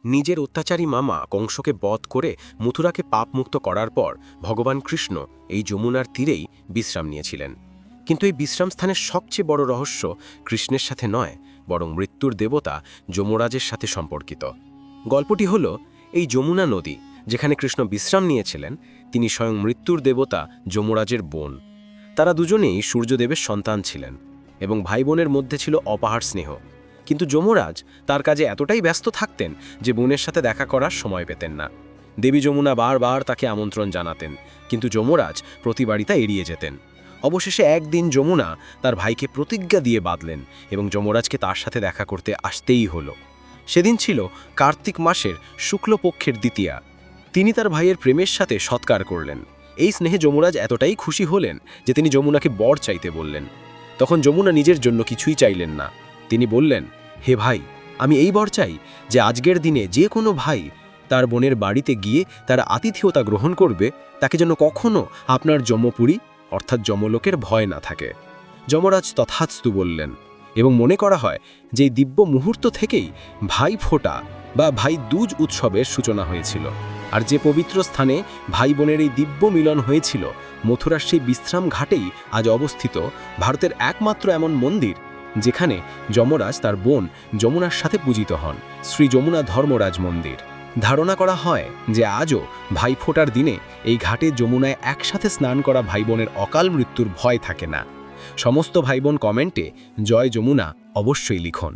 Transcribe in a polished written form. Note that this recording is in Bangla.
নিজের অত্যাচারী মামা কংসকে বধ করে মথুরাকে পাপমুক্ত করার পর ভগবান কৃষ্ণ এই যমুনার তীরেই বিশ্রাম নিয়েছিলেন। কিন্তু এই বিশ্রামস্থানের সবচেয়ে বড় রহস্য কৃষ্ণের সাথে নয়, বরং মৃত্যুর দেবতা যমরাজের সাথে সম্পর্কিত। গল্পটি হল এই যমুনা নদী, যেখানে কৃষ্ণ বিশ্রাম নিয়েছিলেন, তিনি স্বয়ং মৃত্যুর দেবতা যমরাজের বোন। তারা দুজনেই সূর্যদেবের সন্তান ছিলেন এবং ভাই বোনের মধ্যে ছিল অপার স্নেহ। কিন্তু যমরাজ তার কাজে এতটাই ব্যস্ত থাকতেন যে বোনের সাথে দেখা করার সময় পেতেন না। দেবী যমুনা বারবার তাকে আমন্ত্রণ জানাতেন, কিন্তু যমরাজ প্রতিবারই তা এড়িয়ে যেতেন। অবশেষে একদিন যমুনা তার ভাইকে প্রতিজ্ঞা দিয়ে বাঁধলেন এবং যমরাজকে তার সাথে দেখা করতে আসতেই হলো। সেদিন ছিল কার্তিক মাসের শুক্লপক্ষের দ্বিতীয়া। তিনি তার ভাইয়ের প্রেমের সাথে সৎকার করলেন। এই স্নেহে যমরাজ এতটাই খুশি হলেন যে তিনি যমুনাকে বর চাইতে বললেন। তখন যমুনা নিজের জন্য কিছুই চাইলেন না। তিনি বললেন, হে ভাই, আমি এই বর চাই যে আজকের দিনে যে কোনো ভাই তার বোনের বাড়িতে গিয়ে তার আতিথেয়তা গ্রহণ করবে, তাকে যেন কখনো আপনার যমপুরী অর্থাৎ যমলোকের ভয় না থাকে। যমরাজ তথাস্তু বললেন এবং মনে করা হয় যে এই দিব্য মুহূর্ত থেকেই ভাই ফোঁটা বা ভাই দুজ উৎসবের সূচনা হয়েছিল। আর যে পবিত্র স্থানে ভাই বোনের এই দিব্য মিলন হয়েছিল, মথুরার সেই বিশ্রাম ঘাটেই আজ অবস্থিত ভারতের একমাত্র এমন মন্দির যেখানে যমরাজ তার বোন যমুনার সাথে পূজিত হন, শ্রী যমুনা ধর্মরাজ মন্দির। ধারণা করা হয় যে আজও ভাইফোঁটার দিনে এই ঘাটে যমুনায় একসাথে স্নান করা ভাই বোনের অকাল মৃত্যুর ভয় থাকে না। সমস্ত ভাই বোন কমেন্টে জয় যমুনা অবশ্যই লিখুন।